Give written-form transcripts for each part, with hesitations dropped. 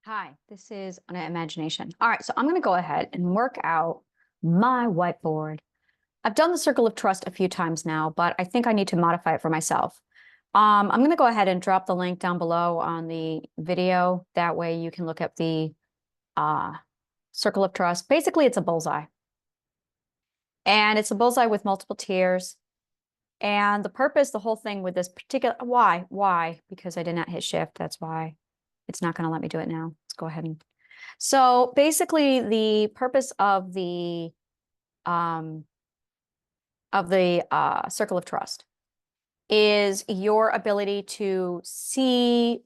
Hi, this is an imagination. All right, so I'm going to go ahead and work out my whiteboard. I've done the circle of trust a few times now, but I think I need to modify it for myself. I'm going to go ahead and drop the link down below on the video. That way you can look at the circle of trust. Basically, it's a bullseye. And it's a bullseye with multiple tiers. And the purpose, the whole thing with this particular, why? Because I did not hit shift, that's why. It's not going to let me do it now. Let's go ahead and. So basically, the purpose of the circle of trust is your ability to see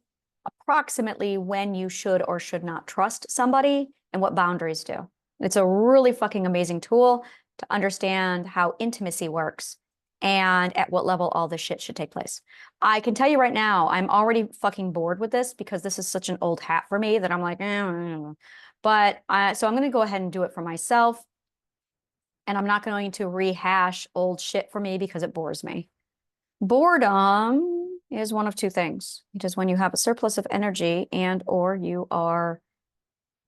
approximately when you should or should not trust somebody and what boundaries do. It's a really fucking amazing tool to understand how intimacy works and at what level all this shit should take place. I can tell you right now, I'm already fucking bored with this because this is such an old hat for me that I'm like, But so I'm going to go ahead and do it for myself. And I'm not going to rehash old shit for me because it bores me. Boredom is one of two things. It is when you have a surplus of energy and or you are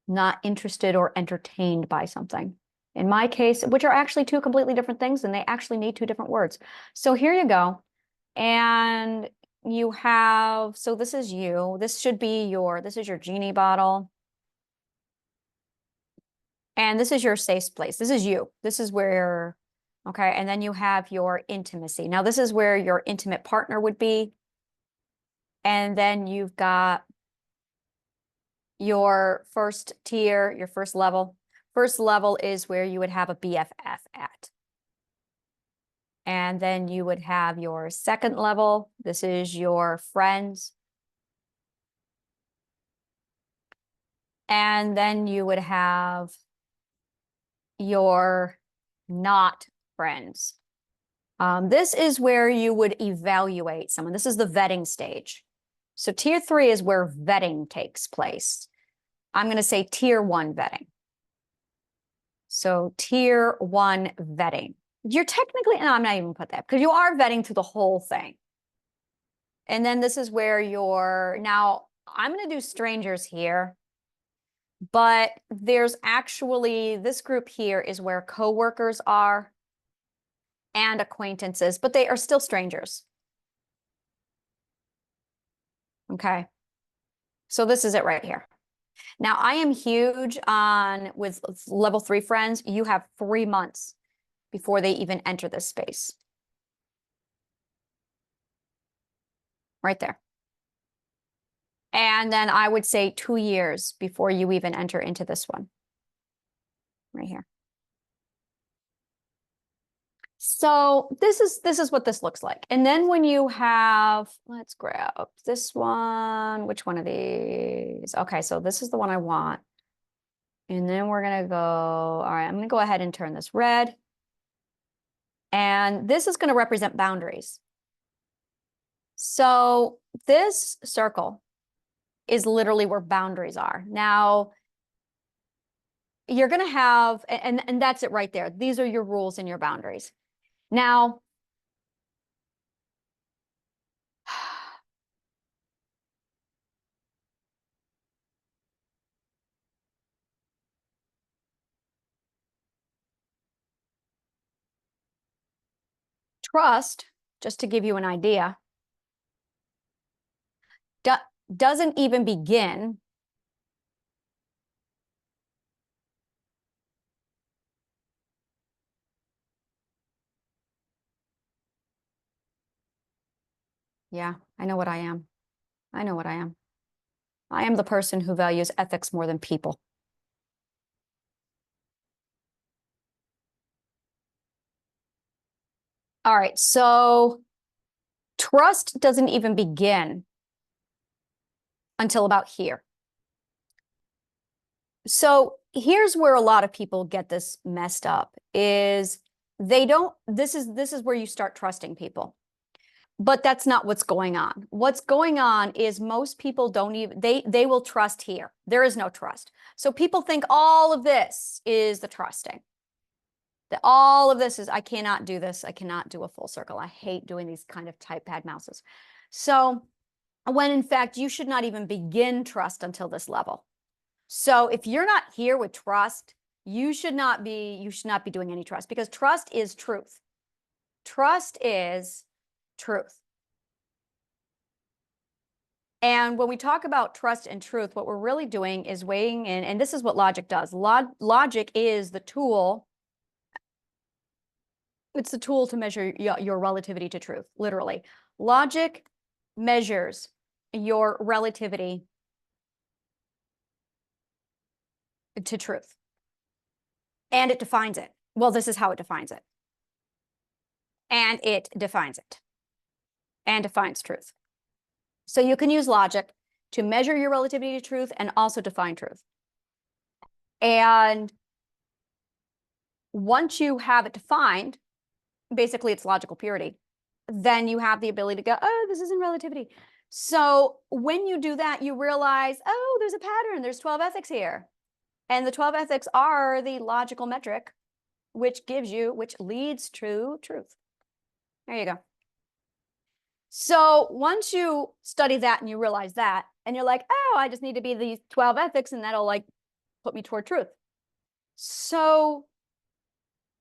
not interested or entertained by something. In my case, which are actually two completely different things, and they actually need two different words. So here you go. And you have, so this is you. This should be this is your genie bottle. And this is your safe place. This is you. This is where, okay. And then you have your intimacy. Now this is where your intimate partner would be. And then you've got your first tier, your first level. First level is where you would have a BFF at. And then you would have your second level. This is your friends. And then you would have your not friends. This is where you would evaluate someone. This is the vetting stage. So tier 3 is where vetting takes place. I'm going to say tier 1 vetting. So tier 1 vetting. You're technically, no, I'm not even put that because you are vetting through the whole thing. And then this is where now I'm going to do strangers here, but there's actually, this group here is where coworkers are and acquaintances, but they are still strangers. Okay. So this is it right here. Now I am huge with level 3 friends. You have 3 months before they even enter this space. Right there. And then I would say 2 years before you even enter into this one. Right here. So this is what this looks like. And then when you have, let's grab this one. Which one of these? Okay, so this is the one I want. And then we're going to go, all right, I'm going to go ahead and turn this red. And this is going to represent boundaries. So this circle is literally where boundaries are. Now, you're going to have, and that's it right there. These are your rules and your boundaries. Now, trust, just to give you an idea, doesn't even begin Yeah, I know what I am. I know what I am. I am the person who values ethics more than people. All right, so trust doesn't even begin until about here. So here's where a lot of people get this messed up is this is where you start trusting people. But that's not what's going on. What's going on is most people don't even, they will trust here. There is no trust. So people think all of this is the trusting. That all of this is, I cannot do this. I cannot do a full circle. I hate doing these kind of type pad mouses. So when in fact, you should not even begin trust until this level. So if you're not here with trust, you should not be doing any trust, because trust is truth. Trust is truth. And when we talk about trust and truth, what we're really doing is weighing in, and this is what logic does. Logic is the tool. It's the tool to measure your relativity to truth, literally. Logic measures your relativity to truth. And it defines it. Well, this is how it defines it. And it defines it. And defines truth. So you can use logic to measure your relativity to truth and also define truth. And once you have it defined, basically it's logical purity, then you have the ability to go, oh, this isn't relativity. So when you do that, you realize, oh, there's a pattern. There's 12 ethics here. And the 12 ethics are the logical metric, which leads to truth. There you go. So once you study that and you realize that, and you're like, oh, I just need to be these 12 ethics and that'll like put me toward truth. So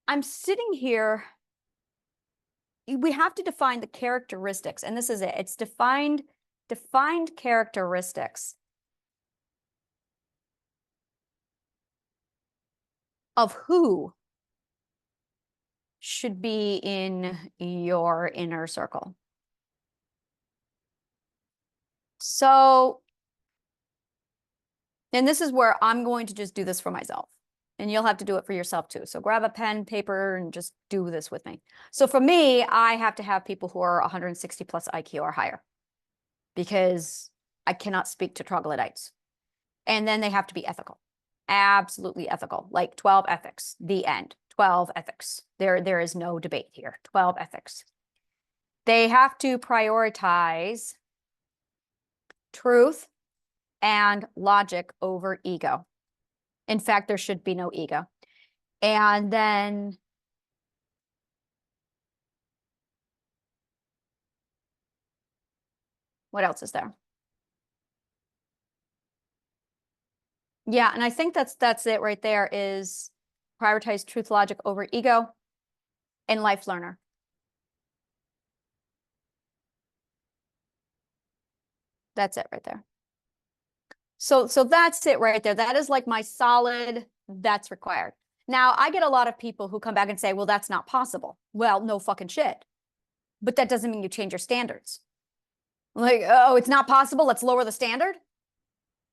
I'm sitting here. We have to define the characteristics, and this is it. It's defined characteristics of who should be in your inner circle. So, and this is where I'm going to just do this for myself, and you'll have to do it for yourself too. So grab a pen, paper, and just do this with me. So for me, I have to have people who are 160 plus IQ or higher, because I cannot speak to troglodytes. And then they have to be ethical, absolutely ethical, like 12 ethics, the end, 12 ethics. There is no debate here, 12 ethics. They have to prioritize truth and logic over ego. In fact, there should be no ego. And then what else is there? Yeah, and I think that's it right there, is prioritize truth, logic over ego, and life learner. That's it right there. So that's it right there. That is like my solid, that's required. Now, I get a lot of people who come back and say, well, that's not possible. Well, no fucking shit. But that doesn't mean you change your standards. Like, oh, it's not possible, let's lower the standard.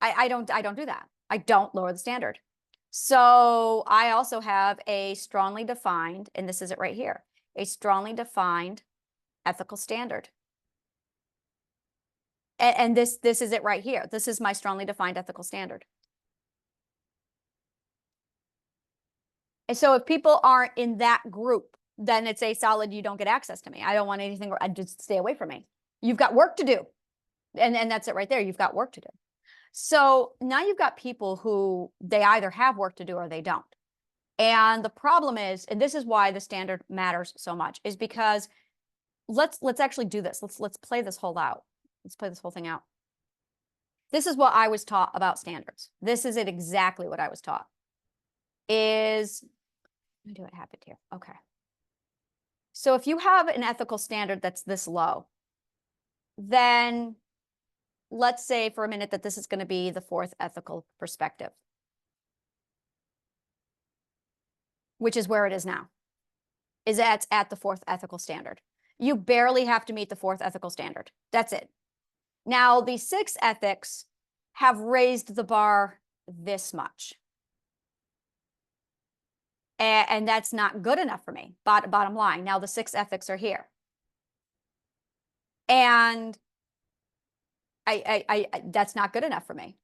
I don't do that. I don't lower the standard. So I also have a strongly defined, and this is it right here, a strongly defined ethical standard. And this is it right here. This is my strongly defined ethical standard. And so if people aren't in that group, then it's a solid, you don't get access to me. I don't want anything, I just stay away from me. You've got work to do. And that's it right there. You've got work to do. So now you've got people who they either have work to do or they don't. And the problem is, and this is why the standard matters so much, is because let's actually do this. Let's play this whole out. Let's play this whole thing out. This is what I was taught about standards. This is it exactly what I was taught. Let me do what happened here. Okay. So if you have an ethical standard that's this low, then let's say for a minute that this is going to be the fourth ethical perspective, which is where it is now, is at the fourth ethical standard. You barely have to meet the fourth ethical standard. That's it. Now, the six ethics have raised the bar this much. And that's not good enough for me, bottom line. Now, the six ethics are here. And that's not good enough for me.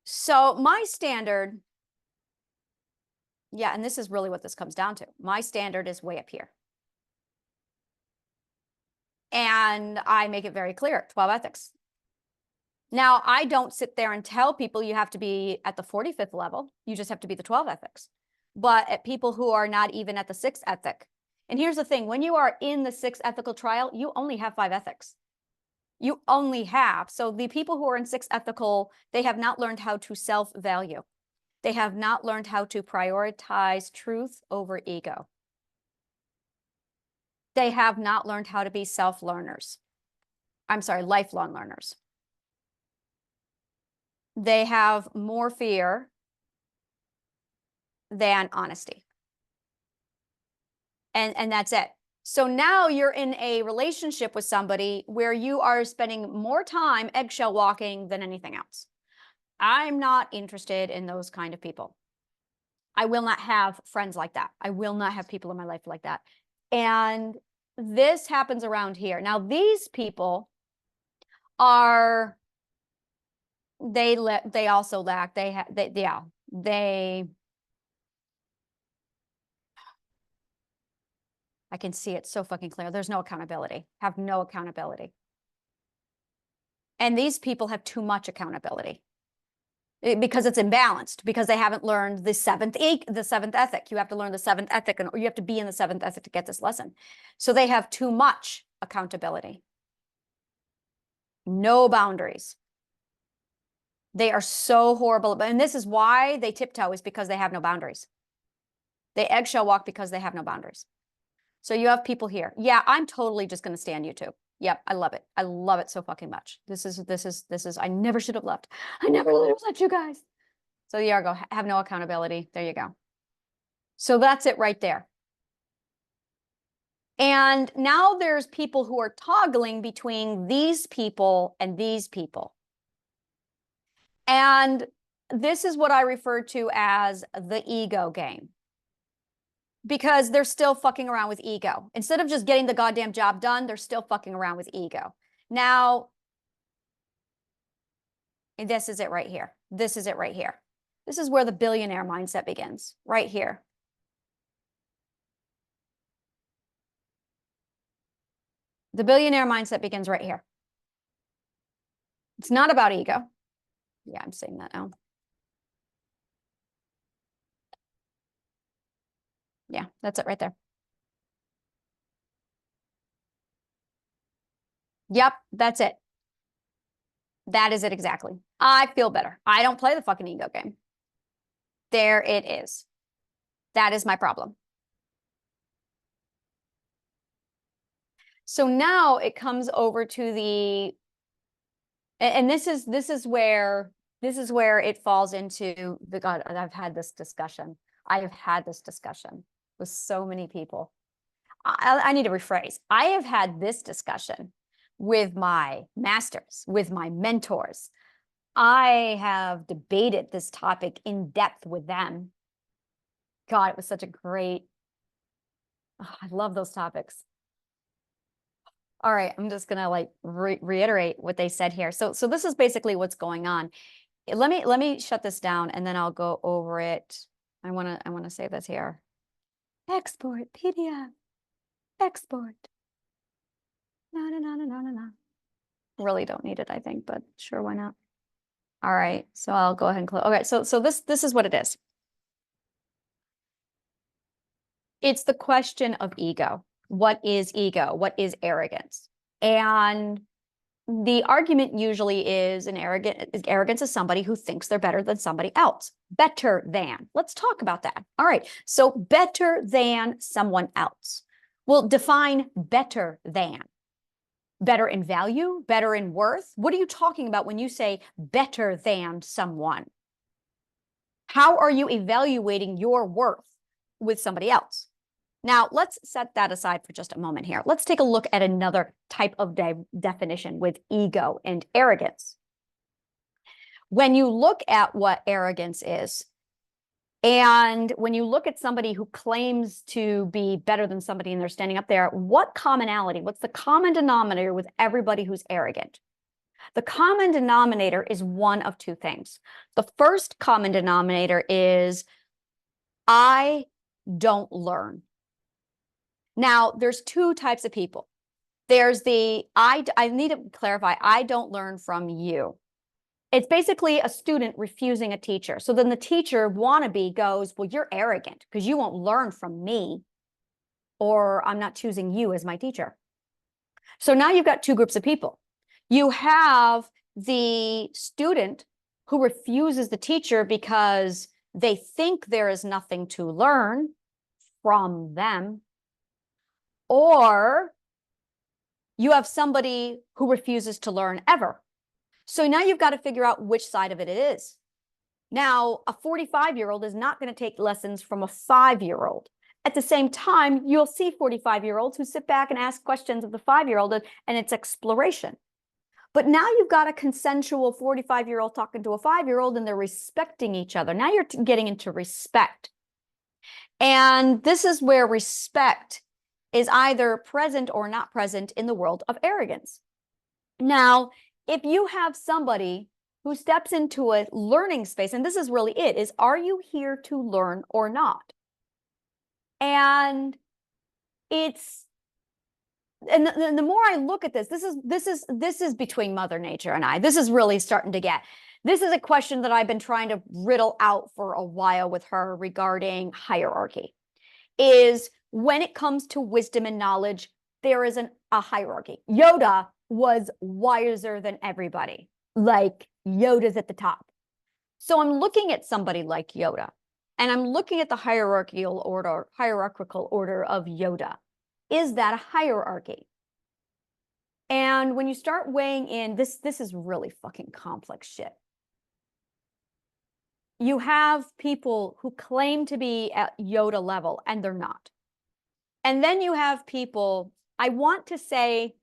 So my standard, yeah, and this is really what this comes down to. My standard is way up here. And I make it very clear, 12 ethics. Now, I don't sit there and tell people you have to be at the 45th level. You just have to be the 12 ethics. But at people who are not even at the sixth ethic. And here's the thing, when you are in the sixth ethical trial, you only have 5 ethics. You only have. So the people who are in 6 ethical, they have not learned how to self-value. They have not learned how to prioritize truth over ego. They have not learned how to be self-learners. I'm sorry, lifelong learners. They have more fear than honesty. And that's it. So now you're in a relationship with somebody where you are spending more time eggshell walking than anything else. I'm not interested in those kind of people. I will not have friends like that. I will not have people in my life like that. And this happens around here. Now, these people are, they also lack, I can see it so fucking clear. There's no accountability, have no accountability. And these people have too much accountability because it's imbalanced, because they haven't learned the seventh ethic. You have to learn the 7th ethic, or you have to be in the 7th ethic to get this lesson. So they have too much accountability. No boundaries. They are so horrible. And this is why they tiptoe, is because they have no boundaries. They eggshell walk because they have no boundaries. So you have people here. Yeah, I'm totally just going to stay on YouTube. Yep, I love it. I love it so fucking much. This is, I never should have left. I never would have let you guys. So there you go. Have no accountability. There you go. So that's it right there. And now there's people who are toggling between these people and these people. And this is what I refer to as the ego game. Because they're still fucking around with ego. Instead of just getting the goddamn job done, they're still fucking around with ego. Now, this is it right here. This is it right here. This is where the billionaire mindset begins, right here. The billionaire mindset begins right here. It's not about ego. Yeah, I'm saying that now. Yeah, that's it right there. Yep, that's it. That is it exactly. I feel better. I don't play the fucking ego game. There it is. That is my problem. So now it comes over to the, and this is where it falls into the, God, I've had this discussion. I have had this discussion with so many people. I need to rephrase. I have had this discussion with my masters, with my mentors. I have debated this topic in depth with them. God, it was such a great, I love those topics. All right, I'm just gonna like reiterate what they said here. So this is basically what's going on. Let me shut this down and then I'll go over it. I wanna say this here. Export PDF. Export. No. Really don't need it, I think, but sure, why not? All right, so I'll go ahead and close. Okay, so this is what it is. It's the question of ego. What is ego? What is arrogance? And the argument usually is arrogance is somebody who thinks they're better than somebody else. Better than. Let's talk about that. All right, so better than someone else. Well, define better than. Better in value, better in worth? What are you talking about when you say better than someone? How are you evaluating your worth with somebody else? Now, let's set that aside for just a moment here. Let's take a look at another type of definition with ego and arrogance. When you look at what arrogance is, and when you look at somebody who claims to be better than somebody and they're standing up there, what commonality, what's the common denominator with everybody who's arrogant? The common denominator is one of two things. The first common denominator is, I don't learn. Now, there's two types of people. There's the, I need to clarify, I don't learn from you. It's basically a student refusing a teacher. So then the teacher wannabe goes, well, you're arrogant because you won't learn from me, or I'm not choosing you as my teacher. So now you've got two groups of people. You have the student who refuses the teacher because they think there is nothing to learn from them. Or you have somebody who refuses to learn ever. So now you've got to figure out which side of it is. Now, a 45-year-old is not going to take lessons from a 5-year-old. At the same time, you'll see 45-year-olds who sit back and ask questions of the 5-year-old, and it's exploration. But now you've got a consensual 45-year-old talking to a 5-year-old, and they're respecting each other. Now you're getting into respect. And this is where respect is either present or not present in the world of arrogance. Now, if you have somebody who steps into a learning space, and this is really it, is are you here to learn or not? And it's, and the more I look at this, this is between Mother Nature and I. This is really starting to get, this is a question that I've been trying to riddle out for a while with her regarding hierarchy. Is when it comes to wisdom and knowledge, there is a hierarchy. Yoda was wiser than everybody. Like Yoda's at the top. So I'm looking at somebody like Yoda, and I'm looking at the hierarchical order of Yoda. Is that a hierarchy? And when you start weighing in, this is really fucking complex shit. You have people who claim to be at Yoda level, and they're not. And then you have people, I want to say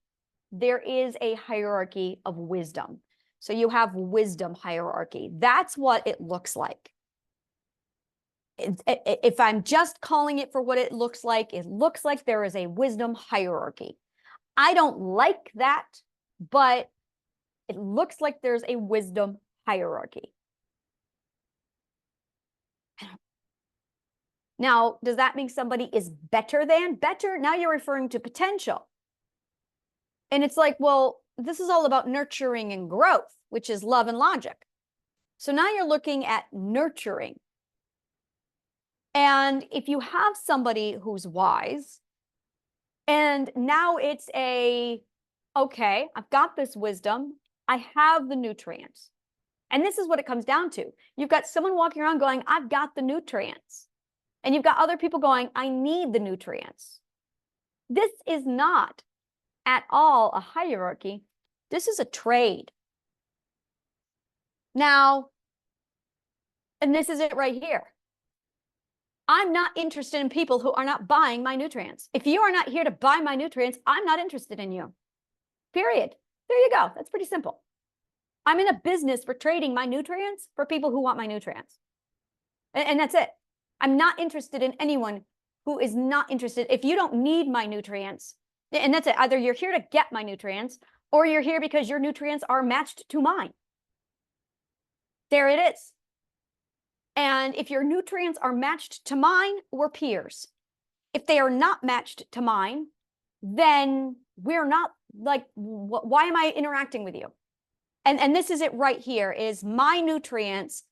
there is a hierarchy of wisdom. So you have wisdom hierarchy. That's what it looks like. If I'm just calling it for what it looks like there is a wisdom hierarchy. I don't like that, but it looks like there's a wisdom hierarchy. Now, does that mean somebody is better than? Better? Now you're referring to potential. And it's like, well, this is all about nurturing and growth, which is love and logic. So now you're looking at nurturing. And if you have somebody who's wise, and now it's okay, I've got this wisdom, I have the nutrients. And this is what it comes down to. You've got someone walking around going, I've got the nutrients. And you've got other people going, I need the nutrients. This is not at all a hierarchy. This is a trade. Now, and this is it right here. I'm not interested in people who are not buying my nutrients. If you are not here to buy my nutrients, I'm not interested in you. Period. There you go. That's pretty simple. I'm in a business for trading my nutrients for people who want my nutrients. And that's it. I'm not interested in anyone who is not interested. If you don't need my nutrients, and that's it, either you're here to get my nutrients or you're here because your nutrients are matched to mine. There it is. And if your nutrients are matched to mine, we're peers. If they are not matched to mine, then we're not, like, why am I interacting with you? And this is it right here, is my nutrients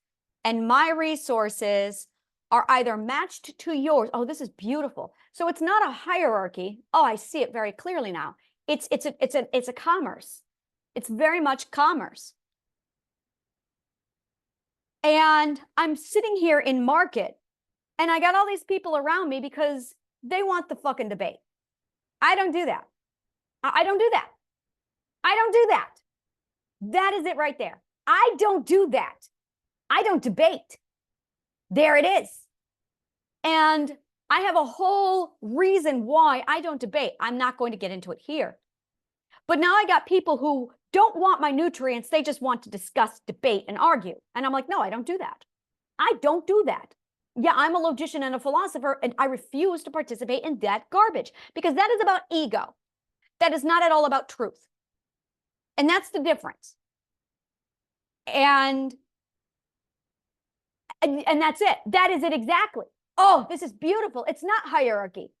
and my resources are either matched to yours. Oh, this is beautiful. So it's not a hierarchy. Oh, I see it very clearly now. It's a commerce. It's very much commerce. And I'm sitting here in market, and I got all these people around me because they want the fucking debate. I don't do that. I don't do that. I don't do that. That is it right there. I don't do that. I don't debate. There it is. And I have a whole reason why I don't debate. I'm not going to get into it here. But now I got people who don't want my nutrients. They just want to discuss, debate, and argue. And I'm like, no, I don't do that. I don't do that. Yeah, I'm a logician and a philosopher, and I refuse to participate in that garbage because that is about ego. That is not at all about truth. And that's the difference. And that's it. That is it exactly. Oh, this is beautiful. It's not hierarchy.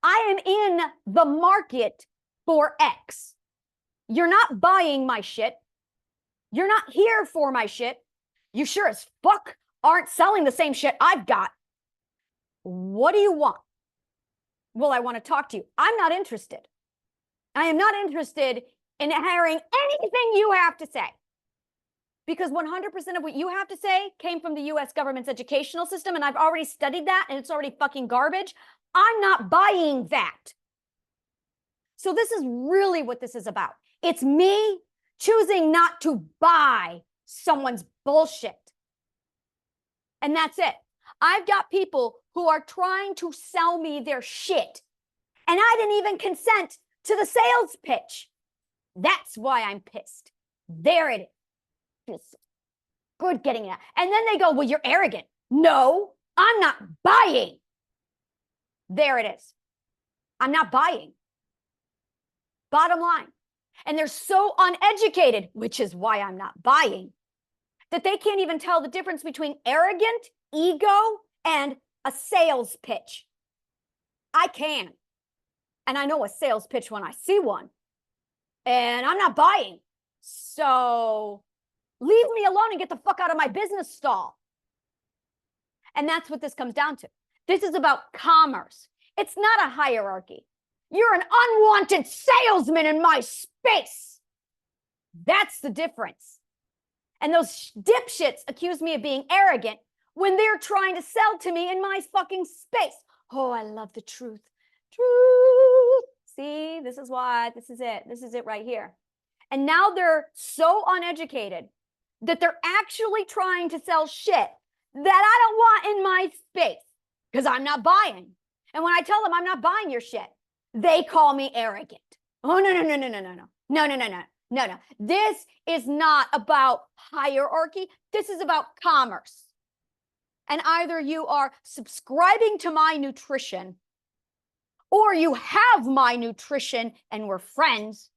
I am in the market for X. You're not buying my shit. You're not here for my shit. You sure as fuck aren't selling the same shit I've got. What do you want? Well, I want to talk to you. I'm not interested. I am not interested in hearing anything you have to say. Because 100% of what you have to say came from the US government's educational system, and I've already studied that, and it's already fucking garbage. I'm not buying that. So this is really what this is about. It's me choosing not to buy someone's bullshit. And that's it. I've got people who are trying to sell me their shit, and I didn't even consent to the sales pitch. That's why I'm pissed. There it is. It's good getting it. And then they go, well, you're arrogant. No, I'm not buying. There it is. I'm not buying. Bottom line. And they're so uneducated, which is why I'm not buying, that they can't even tell the difference between arrogant, ego, and a sales pitch. I can. And I know a sales pitch when I see one. And I'm not buying. So leave me alone and get the fuck out of my business stall. And that's what this comes down to. This is about commerce. It's not a hierarchy. You're an unwanted salesman in my space. That's the difference. And those dipshits accuse me of being arrogant when they're trying to sell to me in my fucking space. Oh, I love the truth. Truth. See, this is why, this is it. This is it right here. And now they're so uneducated that they're actually trying to sell shit that I don't want in my space because I'm not buying. And when I tell them I'm not buying your shit, they call me arrogant. Oh, no, no, no, no, no, no, no, no, no, no, no, no, no. This is not about hierarchy. This is about commerce. And either you are subscribing to my nutrition, or you have my nutrition and we're friends,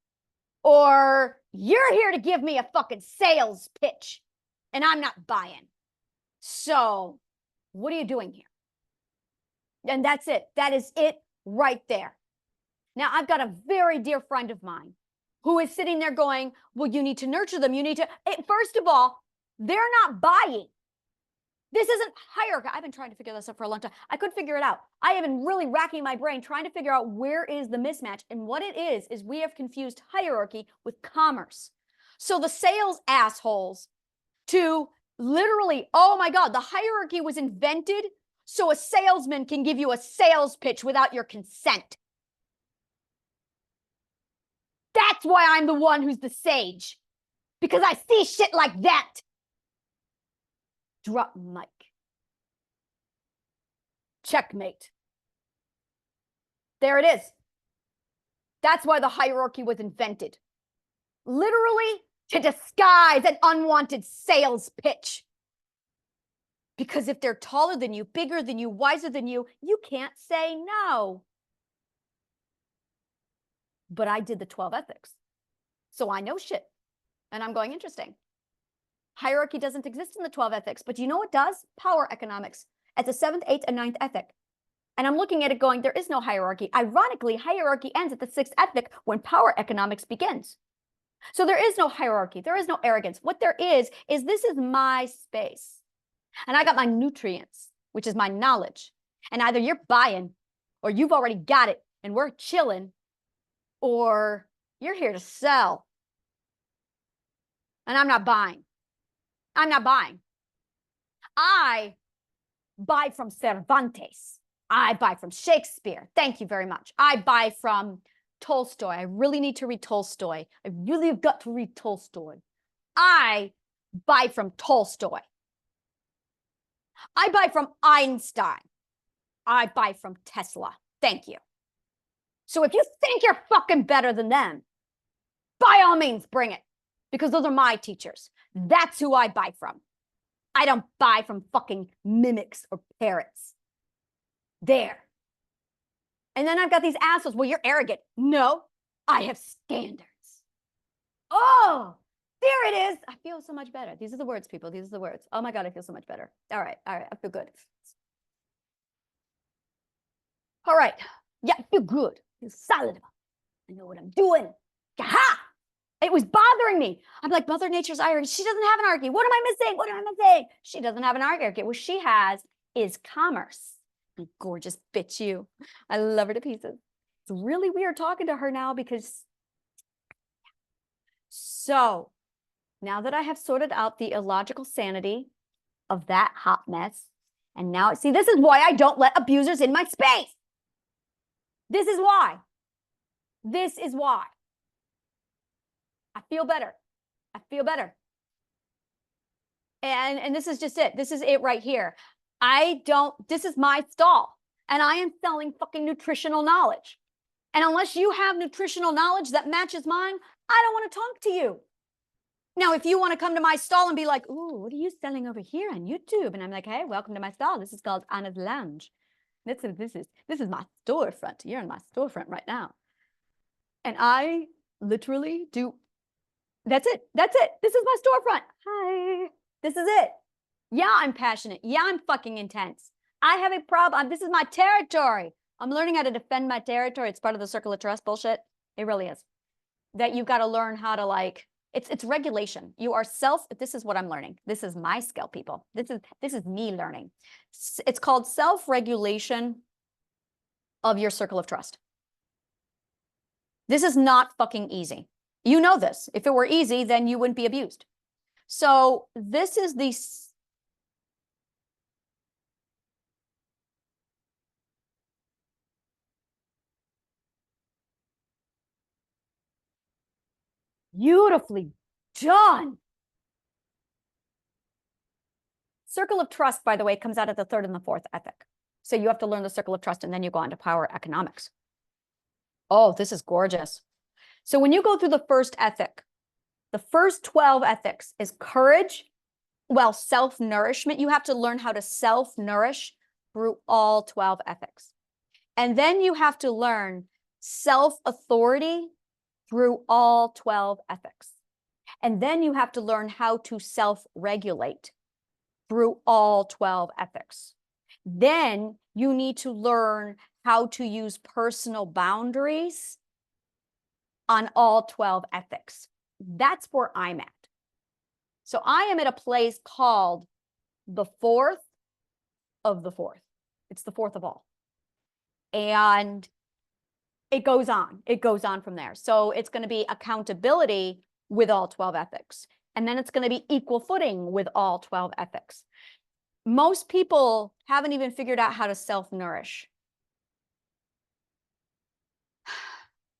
or you're here to give me a fucking sales pitch and I'm not buying. So what are you doing here? And that's it. That is it right there. Now, I've got a very dear friend of mine who is sitting there going, well, you need to nurture them. You need to, first of all, they're not buying. This isn't hierarchy. I've been trying to figure this out for a long time. I couldn't figure it out. I have been really racking my brain trying to figure out where is the mismatch. And what it is we have confused hierarchy with commerce. So the sales assholes to literally, oh my God, the hierarchy was invented so a salesman can give you a sales pitch without your consent. That's why I'm the one who's the sage. Because I see shit like that. Drop mic. Checkmate. There it is. That's why the hierarchy was invented. Literally to disguise an unwanted sales pitch. Because if they're taller than you, bigger than you, wiser than you, you can't say no. But I did the 12 ethics. So I know shit. And I'm going, interesting. Hierarchy doesn't exist in the 12 ethics, but you know what does? Power economics at the 7th, 8th, and 9th ethic. And I'm looking at it going, there is no hierarchy. Ironically, hierarchy ends at the 6th ethic when power economics begins. So there is no hierarchy. There is no arrogance. What there is this is my space. And I got my nutrients, which is my knowledge. And either you're buying or you've already got it and we're chilling, or you're here to sell. And I'm not buying. I'm not buying. I buy from Cervantes. I buy from Shakespeare. Thank you very much. I buy from Tolstoy. I really need to read Tolstoy. I really have got to read Tolstoy. I buy from Tolstoy. I buy from Einstein. I buy from Tesla. Thank you. So if you think you're fucking better than them, by all means, bring it. Because those are my teachers. That's who I buy from. I don't buy from fucking mimics or parrots. There. And then I've got these assholes. Well, you're arrogant. No, I have standards. Oh, there it is. I feel so much better. These are the words, people. These are the words. Oh my God, I feel so much better. All right. I feel good. All right. Yeah, I feel good. I feel solid. I know what I'm doing. Aha! It was bothering me. I'm like, Mother Nature's iron. She doesn't have an hierarchy. What am I missing? What am I missing? She doesn't have an hierarchy. What she has is commerce. Gorgeous bitch, you. I love her to pieces. It's really weird talking to her now because So now that I have sorted out the illogical sanity of that hot mess, and now, see, this is why I don't let abusers in my space. This is why. This is why. I feel better. I feel better. And this is just it. This is it right here. This is my stall, and I am selling fucking nutritional knowledge. And unless you have nutritional knowledge that matches mine, I don't want to talk to you. Now, if you want to come to my stall and be like, ooh, what are you selling over here on YouTube? And I'm like, hey, welcome to my stall. This is called Anna's Lounge. This is my storefront. You're in my storefront right now. And I literally do. That's it. That's it. This is my storefront. Hi. This is it. Yeah, I'm passionate. Yeah, I'm fucking intense. I have a problem. This is my territory. I'm learning how to defend my territory. It's part of the circle of trust bullshit. It really is. That you've got to learn how to, like, it's regulation. You are this is what I'm learning. This is my skill, people. This is me learning. It's called self-regulation of your circle of trust. This is not fucking easy. You know this. If it were easy, then you wouldn't be abused. So this is the beautifully done. Circle of trust, by the way, comes out of the third and the fourth ethic. So you have to learn the circle of trust, and then you go on to power economics. Oh, this is gorgeous. So when you go through the first ethic, the first 12 ethics is courage, well, self-nourishment. You have to learn how to self-nourish through all 12 ethics. And then you have to learn self-authority through all 12 ethics. And then you have to learn how to self-regulate through all 12 ethics. Then you need to learn how to use personal boundaries on all 12 ethics. That's where I'm at. So I am at a place called the fourth of the fourth. It's the fourth of all. And it goes on. It goes on from there. So it's going to be accountability with all 12 ethics. And then it's going to be equal footing with all 12 ethics. Most people haven't even figured out how to self-nourish.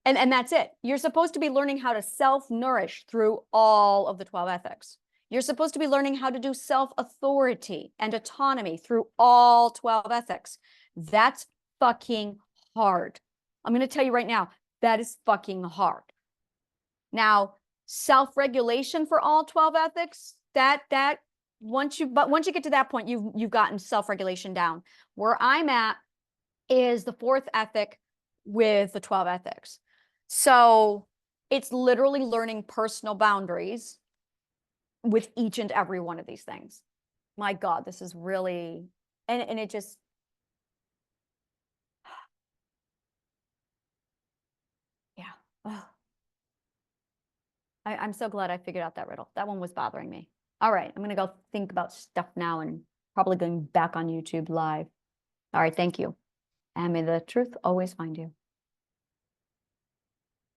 And that's it. You're supposed to be learning how to self-nourish through all of the 12 ethics. You're supposed to be learning how to do self-authority and autonomy through all 12 ethics. That's fucking hard. I'm going to tell you right now, that is fucking hard. Now, self-regulation for all 12 ethics, once you get to that point, you've gotten self-regulation down. Where I'm at is the fourth ethic with the 12 ethics. So it's literally learning personal boundaries with each and every one of these things. My God, this is really, and it just, yeah. Oh. I'm so glad I figured out that riddle. That one was bothering me. All right, I'm going to go think about stuff now and probably going back on YouTube live. All right, thank you. And may the truth always find you.